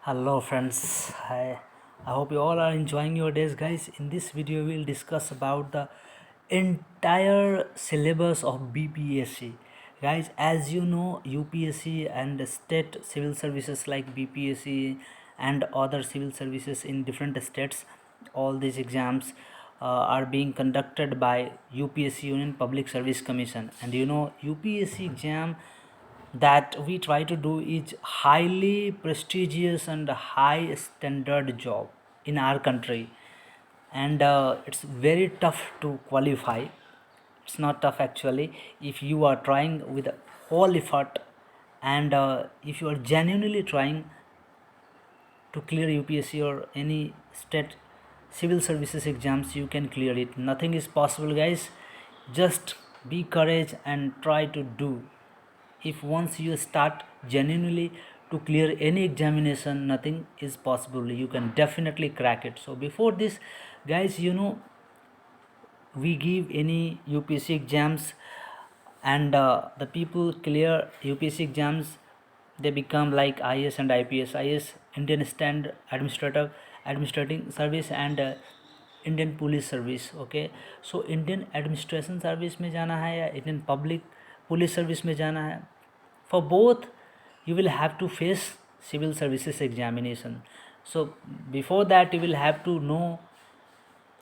Hello friends, I hope you all are enjoying your days guys. In this video we'll discuss about the entire syllabus of BPSC. Guys, as you know, UPSC and state civil services like BPSC and other civil services in different states, all these exams are being conducted by UPSC Union Public Service Commission. And you know, UPSC exam that we try to do is highly prestigious and high standard job in our country, and it's very tough to qualify. It's not tough actually if you are trying with whole effort, and if you are genuinely trying to clear UPSC or any state civil services exams, you can clear it. Nothing is possible guys, just be courage and try to do. If once you start genuinely to clear any examination, nothing is possible, you can definitely crack it. So before this guys, you know, we give any UPSC exams, and the people clear UPSC exams, they become like IAS and IPS. IAS, Indian Stand Administrating Service, and Indian Police Service. Okay, so Indian Administration Service में जाना है या Indian Public Police Service में जाना है, for both you will have to face civil services examination. So before that you will have to know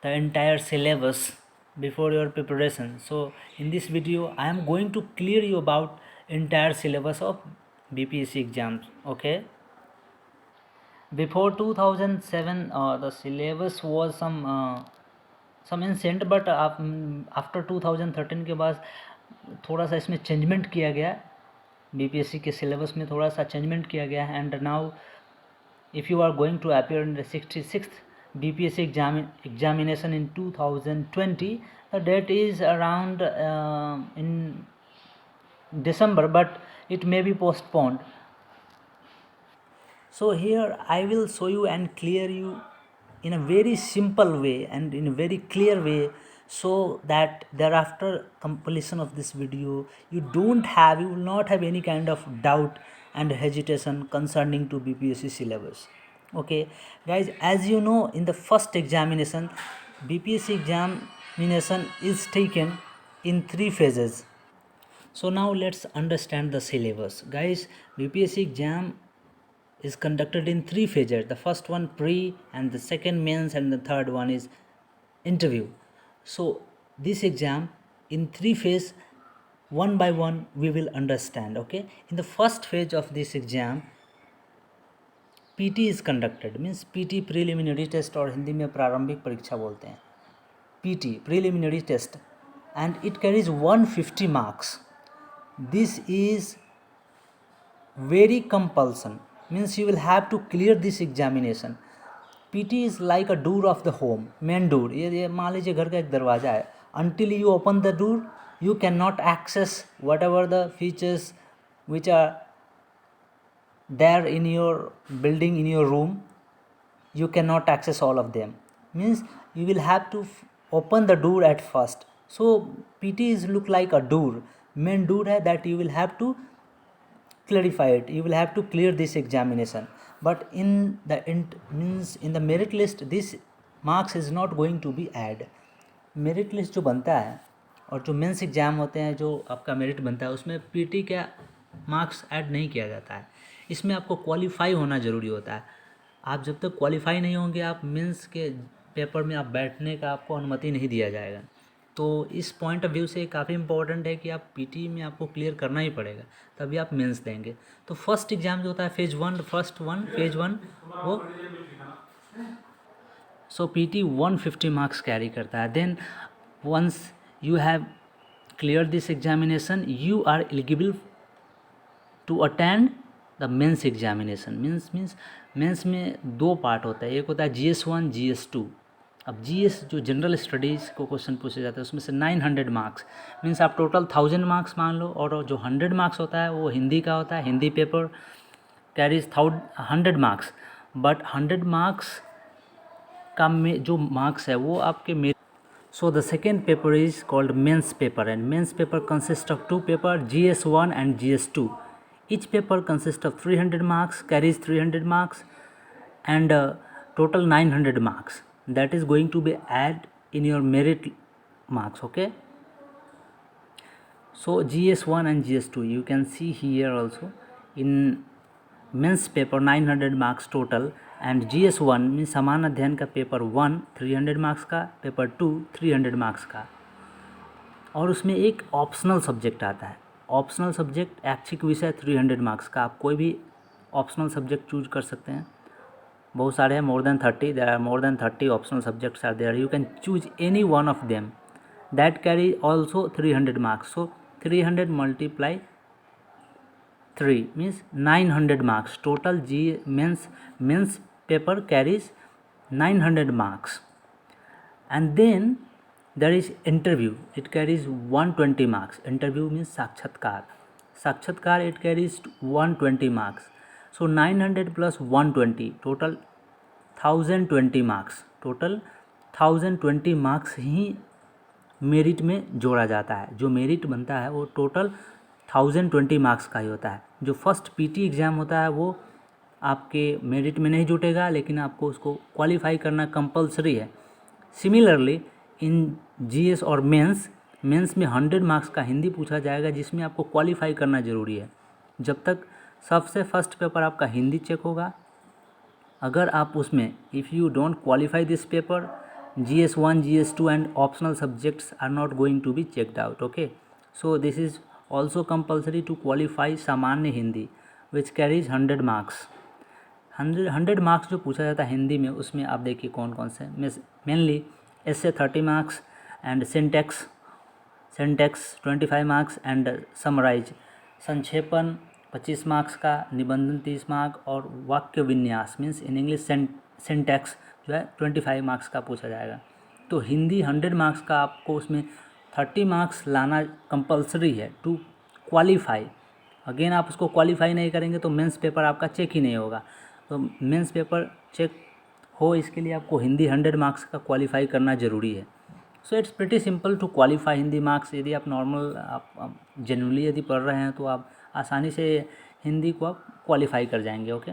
the entire syllabus before your preparation. So in this video I am going to clear you about entire syllabus of BPSC exams. Okay, before 2007 the syllabus was some ancient, but after 2013 के बाद थोड़ा सा इसमें changement किया गया, BPSC के syllabus में थोड़ा सा चेंजमेंट किया गया है. And now if you are going to appear in the 66th BPSC examination in 2020, the date is around in December, but it may be postponed. So here I will show you and clear you in a very simple way and in a very clear way, so that thereafter completion of this video you will not have any kind of doubt and hesitation concerning to BPSC syllabus. Okay guys, as you know, in the first examination, BPSC examination is taken in 3 phases. So now let's understand the syllabus. Guys, BPSC exam is conducted in 3 phases. The first one pre, and the second mains, and the third one is interview. So this exam in 3 phases, one by one we will understand. Okay, in the first phase of this exam PT is conducted, means PT preliminary test, और हिंदी में प्रारंभिक परीक्षा बोलते हैं, PT preliminary test, and it carries 150 marks. This is very compulsion, means you will have to clear this examination. PT is like a door of the home, main door. ये मान लीजिए घर का एक दरवाज़ा है. Until you open the door, you cannot access whatever the features which are there in your building, in your room. You cannot access all of them, means you will have to open the door at first. So PT is look like a door, main door है, that you will have to clarify it, you will have to clear this examination. But in the means in the merit list, this marks is not going to be add. Merit list जो बनता है और जो mains exam होते हैं, जो आपका merit बनता है, उसमें पीटी का मार्क्स ऐड नहीं किया जाता है. इसमें आपको क्वालिफाई होना ज़रूरी होता है. आप जब तक क्वालिफाई नहीं होंगे, आप मेंस के पेपर में आप बैठने का आपको अनुमति नहीं दिया जाएगा. तो इस पॉइंट ऑफ व्यू से काफ़ी इंपॉर्टेंट है कि आप पीटी में आपको क्लियर करना ही पड़ेगा, तभी आप मेंस देंगे. तो फर्स्ट एग्ज़ाम जो होता है फेज वन वो सो PT 150 मार्क्स कैरी करता है. Then once you have clear this examination, you are eligible to attend the mains examination. Means mains में 2 पार्ट होता है, एक होता है GS1, GS2. अब GS जो जनरल स्टडीज़ को क्वेश्चन पूछे जाते हैं, उसमें से 900 मार्क्स, मीन्स आप टोटल 1000 मार्क्स मान लो, और जो 100 मार्क्स होता है वो हिंदी का होता है. Hindi paper carries 100 marks, but 100 marks का में जो मार्क्स है वो आपके मेरे. So the second paper is called mains paper, and mains paper consist of 2 paper, GS1 and GS2. Each paper consists of 300 marks, carries 300 marks. and total 900 marks that is going to be add in your merit marks. Okay, so GS1 and GS2 you can see here also. In mains paper 900 marks total and GS1 mean समान अध्ययन का paper 1 300 marks का, paper 2 300 marks का, और उसमें एक optional subject आता है। ऑप्शनल सब्जेक्ट ऐच्छिक विषय 300 मार्क्स का। आप कोई भी ऑप्शनल सब्जेक्ट चूज कर सकते हैं, बहुत सारे हैं, more than 30, there are more than 30 optional subjects are there, you can choose any one of them that carry also 300 marks. So 300 multiply 3 means 900 marks total. Means paper carries 900 marks, and then there is interview, it carries 120 marks. Interview means साक्षात्कार it carries 120 marks. So 900 plus 120 total 1020 marks. total 1020 marks he merit में जोड़ा जाता है। जो merit बनता है वो total 1020 marks का ही होता है। जो फर्स्ट पीटी एग्ज़ाम होता है वो आपके मेरिट में नहीं जुटेगा, लेकिन आपको उसको क्वालिफाई करना कंपलसरी है। सिमिलरली इन जीएस और मेंस में 100 मार्क्स का हिंदी पूछा जाएगा, जिसमें आपको क्वालिफाई करना ज़रूरी है। जब तक सबसे फर्स्ट पेपर आपका हिंदी चेक होगा, अगर आप उसमें if you don't qualify this paper, GS1 GS2 and optional subjects are not going to be checked out. Okay, so this is also compulsory to qualify सामान्य Hindi which carries 100 marks. 100 marks जो पूछा जाता है हिंदी में, उसमें आप देखिए कौन कौन से। Mainly essay 30 marks and syntax 25 marks and summarise संक्षेपण 25 मार्क्स का, निबंधन 30 मार्क और वाक्य विन्यास मीन्स इन इंग्लिश सिंटेक्स जो है 25 मार्क्स का पूछा जाएगा। तो हिंदी 100 मार्क्स का आपको उसमें 30 मार्क्स लाना कंपलसरी है टू क्वालिफाई। अगेन आप उसको क्वालिफाई नहीं करेंगे तो मेंस पेपर आपका चेक ही नहीं होगा। तो मेंस पेपर चेक हो, इसके लिए आपको हिंदी 100 मार्क्स का क्वालिफाई करना ज़रूरी है। So it's pretty simple to qualify Hindi marks. यदि आप नॉर्मल आप जेन्युइनली यदि पढ़ रहे हैं तो आप आसानी से हिंदी को आप क्वालिफाई कर जाएंगे। Okay,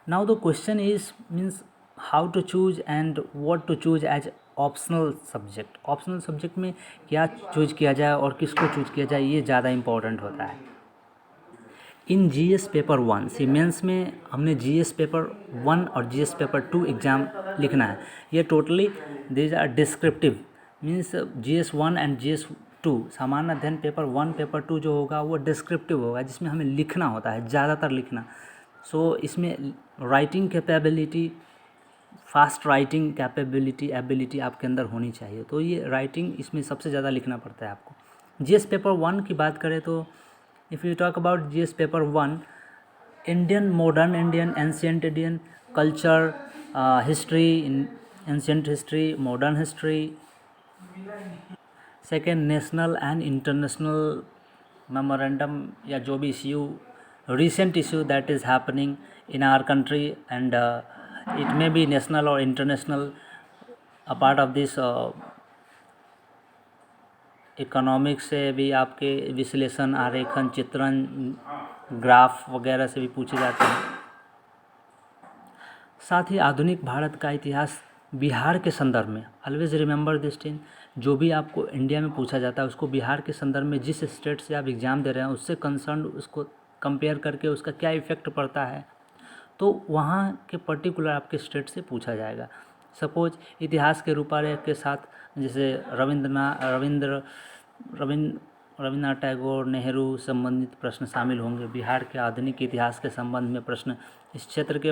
now the question is means how to choose and what to choose as optional subject. Optional subject में क्या चूज किया जाए और किसको चूज किया जाए, ये ज़्यादा इंपॉर्टेंट होता है। इन GS पेपर 1 सी मेंस में हमने GS पेपर 1 और GS पेपर 2 एग्ज़ाम लिखना है। ये totally these are descriptive means GS1 and GS2 सामान्य अध्ययन पेपर 1 पेपर 2 जो होगा वो डिस्क्रिप्टिव होगा, जिसमें हमें लिखना होता है, ज़्यादातर लिखना। सो इसमें writing capability, fast writing capability ability आपके अंदर होनी चाहिए। तो ये राइटिंग इसमें सबसे ज़्यादा लिखना पड़ता है आपको। GS पेपर 1 की बात करें तो if you talk about GS paper 1, Indian, modern Indian, ancient Indian, culture, history, ancient history, modern history. Second, national and international memorandum या जो भी issue, recent issue that is happening in our country, and it may be national or international. A part of this economics से भी आपके विश्लेषण, आरेखन, चित्रण, graph वगैरह से भी पूछे जाते हैं। साथ ही आधुनिक भारत का इतिहास बिहार के संदर्भ में, ऑलवेज रिमेंबर दिस थिंग, जो भी आपको इंडिया में पूछा जाता है उसको बिहार के संदर्भ में, जिस स्टेट से आप एग्ज़ाम दे रहे हैं उससे कंसर्न, उसको कंपेयर करके उसका क्या इफ़ेक्ट पड़ता है, तो वहाँ के पर्टिकुलर आपके स्टेट से पूछा जाएगा। सपोज इतिहास के रूपरेखा के साथ जैसे रविंद्रनाथ टैगोर, नेहरू संबंधित प्रश्न शामिल होंगे। बिहार के आधुनिक इतिहास के संबंध में प्रश्न इस क्षेत्र के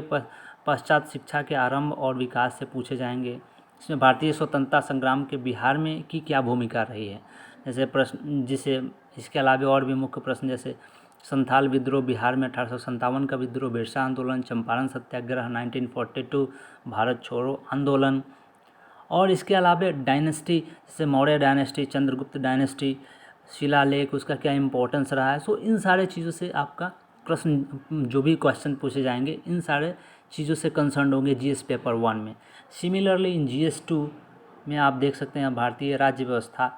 पश्चात शिक्षा के आरंभ और विकास से पूछे जाएंगे। इसमें भारतीय स्वतंत्रता संग्राम के बिहार में की क्या भूमिका रही है, जैसे प्रश्न, जिसे इसके अलावा और भी मुख्य प्रश्न जैसे संथाल विद्रोह बिहार में 1857 का विद्रोह, बिरसा आंदोलन, चंपारण सत्याग्रह 1942, भारत छोड़ो आंदोलन, और इसके अलावा डायनेस्टी जैसे मौर्य डायनेस्टी, चंद्रगुप्त डायनेस्टी, शिलालेख, उसका क्या इंपॉर्टेंस रहा है। सो इन सारे चीज़ों से आपका प्रश्न, जो भी क्वेश्चन पूछे जाएंगे, इन सारे चीज़ों से कंसर्न होंगे GS पेपर 1 में। सिमिलरली इन GS 2 में आप देख सकते हैं भारतीय राज्य व्यवस्था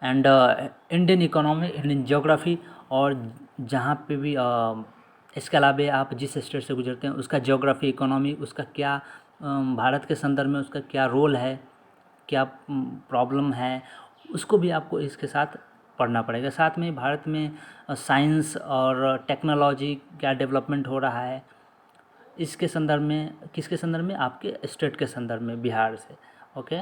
and Indian economy, Indian geography, और जहाँ पे भी इसके अलावा आप जिस स्टेट से गुजरते हैं उसका ज्योग्राफी, इकोनॉमी, उसका क्या भारत के संदर्भ में उसका क्या रोल है, क्या प्रॉब्लम है, उसको भी आपको इसके साथ पढ़ना पड़ेगा। साथ में भारत में साइंस और टेक्नोलॉजी क्या डेवलपमेंट हो रहा है, इसके संदर्भ में, किसके संदर्भ में, आपके स्टेट के संदर्भ में, बिहार से। ओके,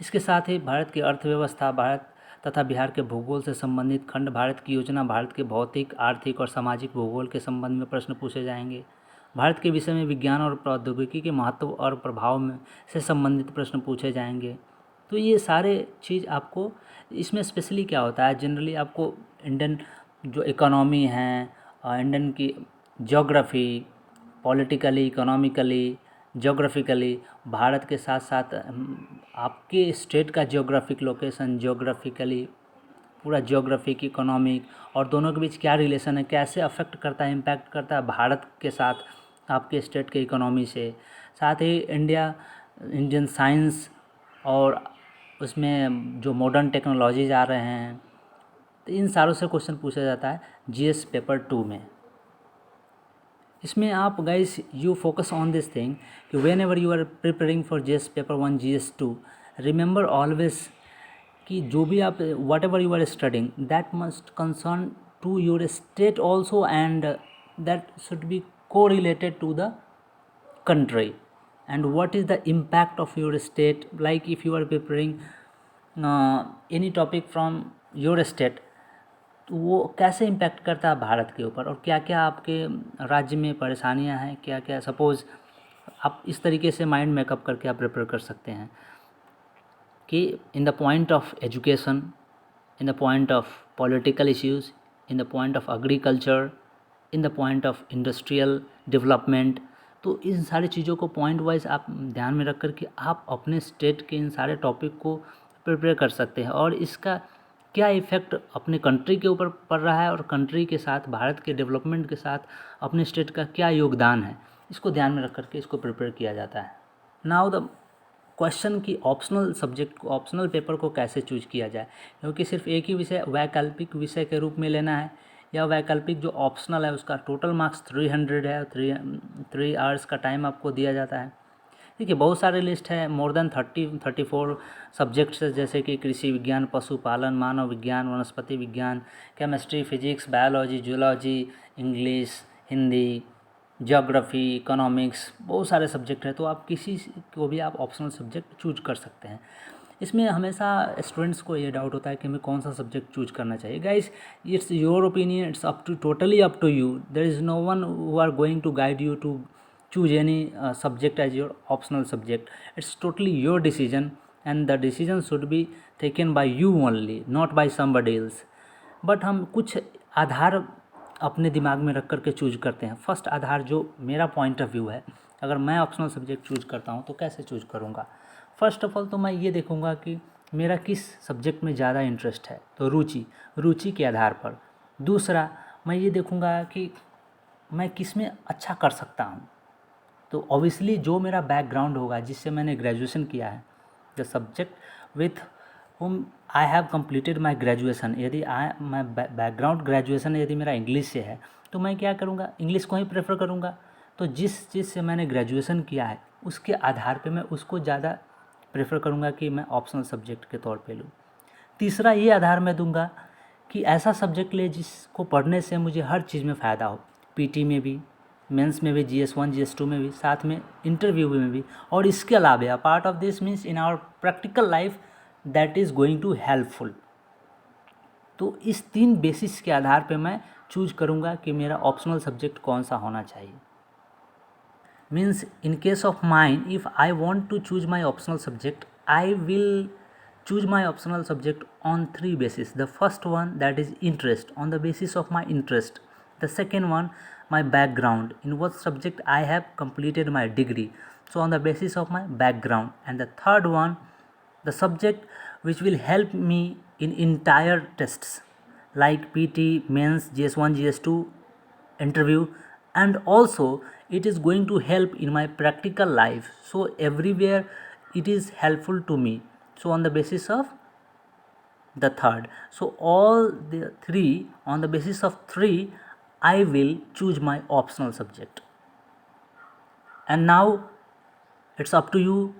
इसके साथ ही भारत की अर्थव्यवस्था, भारत तथा बिहार के भूगोल से संबंधित खंड, भारत की योजना, भारत के भौतिक, आर्थिक और सामाजिक भूगोल के संबंध में प्रश्न पूछे जाएंगे। भारत के विषय में विज्ञान और प्रौद्योगिकी के महत्व और प्रभाव में से संबंधित प्रश्न पूछे जाएंगे। तो ये सारे चीज़ आपको इसमें स्पेशली क्या होता है, जनरली आपको इंडियन जो इकोनॉमी है, इंडियन की geography, politically, economically, geographically, Bharat के साथ साथ आपके स्टेट का ज्योग्राफिक लोकेशन, ज्योग्राफिकली पूरा ज्योग्राफिक, इकोनॉमिक, और दोनों के बीच क्या रिलेशन है, कैसे अफेक्ट करता है, इम्पैक्ट करता है भारत के साथ आपके स्टेट के इकोनॉमी से। साथ ही इंडियन साइंस और उसमें जो मॉडर्न टेक्नोलॉजीज आ रहे हैं, तो इन सारों से क्वेश्चन पूछा जाता है जीएस पेपर 2 में। इसमें आप guys you focus on this thing कि whenever you are preparing for GS paper 1, GS 2, remember always कि जो भी आप whatever you are studying that must concern to your state also, and that should be correlated to the country, and what is the impact of your state, like if you are preparing any topic from your state, तो वो कैसे impact करता है भारत के ऊपर, और क्या क्या आपके राज्य में परेशानियां हैं, क्या क्या, सपोज़ आप इस तरीके से माइंड मेकअप करके आप प्रिपेयर कर सकते हैं कि in the point of education, in the point of political issues, in the point of agriculture, in the point of industrial development. तो इन सारी चीज़ों को पॉइंट वाइज आप ध्यान में रख कर के आप अपने स्टेट के इन सारे टॉपिक को प्रिपेयर कर सकते हैं, और इसका क्या इफ़ेक्ट अपने कंट्री के ऊपर पड़ रहा है, और कंट्री के साथ, भारत के डेवलपमेंट के साथ अपने स्टेट का क्या योगदान है, इसको ध्यान में रख करके इसको प्रिपेयर किया जाता है। नाउ द क्वेश्चन की ऑप्शनल सब्जेक्ट को, ऑप्शनल पेपर को कैसे चूज किया जाए, क्योंकि सिर्फ एक ही विषय वैकल्पिक विषय के रूप में लेना है, या वैकल्पिक जो ऑप्शनल है उसका टोटल मार्क्स 300 है, 3 आवर्स का टाइम आपको दिया जाता है। देखिए बहुत सारे लिस्ट है, मोर देन 34 सब्जेक्ट्स है, जैसे कि कृषि विज्ञान, पशुपालन, मानव विज्ञान, वनस्पति विज्ञान, chemistry, physics, biology, zoology, English, Hindi, geography, economics, बहुत सारे सब्जेक्ट हैं। तो आप किसी को भी आप ऑप्शनल सब्जेक्ट चूज कर सकते हैं। इसमें हमेशा स्टूडेंट्स को ये डाउट होता है कि हमें कौन सा सब्जेक्ट चूज करना चाहिए। Guys, it's your opinion, it's totally up to you. There is no one who are going to guide you to choose any subject as your optional subject. It's totally your decision, and the decision should be taken by you only, not by somebody else. But हम कुछ आधार अपने दिमाग में रख करके choose करते हैं। First आधार जो मेरा पॉइंट ऑफ व्यू है, अगर मैं ऑप्शनल सब्जेक्ट चूज करता हूँ तो कैसे चूज करूँगा। फर्स्ट ऑफ ऑल तो मैं ये देखूँगा कि मेरा किस सब्जेक्ट में ज़्यादा इंटरेस्ट है, तो रुचि के आधार पर। दूसरा, मैं ये देखूँगा कि मैं किस में अच्छा कर सकता हूँ, तो ऑब्वियसली जो मेरा बैकग्राउंड होगा, जिससे मैंने ग्रेजुएशन किया है, the subject with whom I have completed my graduation, यदि मैं बैकग्राउंड ग्रेजुएशन यदि मेरा इंग्लिश से है, तो मैं क्या करूँगा, इंग्लिश को ही प्रेफर करूँगा। तो जिस चीज़ से मैंने ग्रेजुएशन किया है उसके आधार पे मैं उसको ज़्यादा प्रेफर करूँगा कि मैं ऑप्शनल सब्जेक्ट के तौर पे लूँ। तीसरा ये आधार मैं दूँगा कि ऐसा सब्जेक्ट ले जिसको पढ़ने से मुझे हर चीज़ में फ़ायदा हो, पीटी में भी, मेंस में भी, GS1 GS2 में भी, साथ में इंटरव्यू में भी, और इसके अलावा part of this means in our practical life that is going to helpful. तो इस 3 बेसिस के आधार पे मैं चूज करूँगा कि मेरा ऑप्शनल सब्जेक्ट कौन सा होना चाहिए। Means in case of mine, if I want to choose my optional subject, I will choose my optional subject on 3 bases. The first one, that is interest, on the basis of my interest. The second one, my background, in what subject I have completed my degree, so on the basis of my background. And the third one, the subject which will help me in entire tests like PT, mains, GS1 GS2, interview, and also it is going to help in my practical life, so everywhere it is helpful to me. So on the basis of the third, so all the 3, on the basis of 3, I will choose my optional subject. And now it's up to you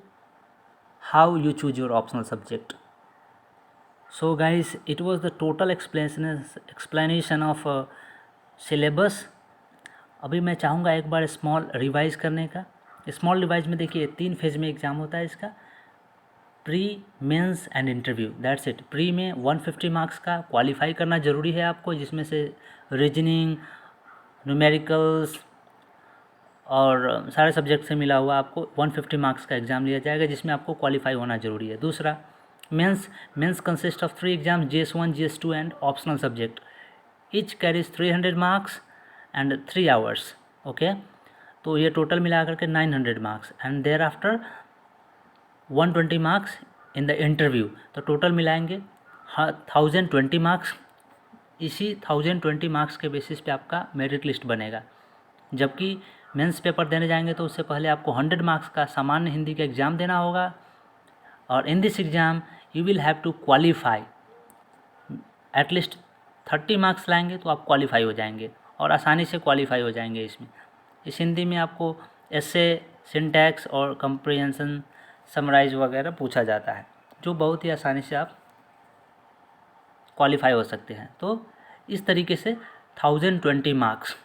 how you choose your optional subject. So guys, it was the total explanation of syllabus. अभी मैं चाहूँगा एक बार small revise करने का. Small revise में देखिए 3 phase में exam होता है इसका, pre, mains and interview. That's it. Pre में 150 मार्क्स का क्वालिफाई करना ज़रूरी है आपको, जिसमें से रीजनिंग, न्यूमेरिकल्स और सारे सब्जेक्ट से मिला हुआ आपको 150 मार्क्स का एग्ज़ाम लिया जाएगा, जिसमें आपको क्वालिफाई होना ज़रूरी है. दूसरा mains consist of 3 exam, GS1, GS2 and optional subject. Each carries 300 marks and 3 hours. Okay, तो ये टोटल मिला करके 900 marks and there after 120 marks in the interview. तो टोटल मिलाएंगे 1020 मार्क्स. इसी 1020 मार्क्स के बेसिस पे आपका मेरिट लिस्ट बनेगा. जबकि मेंस पेपर देने जाएंगे तो उससे पहले आपको 100 मार्क्स का सामान्य हिंदी का एग्ज़ाम देना होगा, और in this exam you will have to qualify. At least 30 marks लाएंगे तो आप क्वालिफाई हो जाएंगे, और आसानी से क्वालिफाई हो जाएंगे इसमें. इस हिंदी में आपको एसे, सिंटैक्स और कंप्रीहेंशन, समराइज वगैरह पूछा जाता है, जो बहुत ही आसानी से आप क्वालिफाई हो सकते हैं. तो इस तरीके से 1020 मार्क्स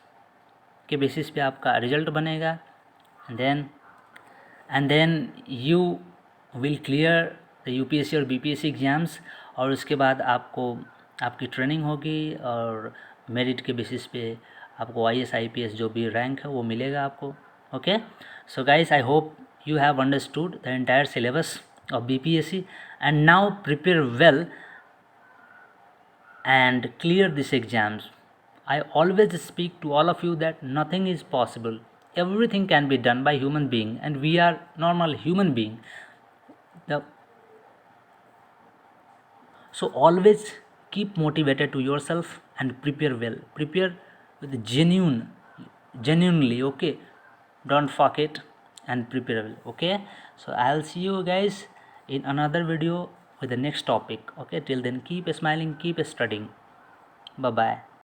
के बेसिस पे आपका रिजल्ट बनेगा. And then you will clear the UPSC और BPSC एग्ज़ाम्स, और उसके बाद आपको आपकी ट्रेनिंग होगी, और मेरिट के बेसिस पे आपको IAS IPS जो भी रैंक है वो मिलेगा आपको. Okay, so guys, I hope you have understood the entire syllabus of BPSC, and now prepare well and clear these exams. I always speak to all of you that nothing is possible. Everything can be done by human being, and we are normal human being. So always keep motivated to yourself and prepare well. Prepare with genuinely. Okay, don't fuck it and prepare well. Okay, so I'll see you guys in another video with the next topic. Okay, till then keep smiling, keep studying. Bye bye.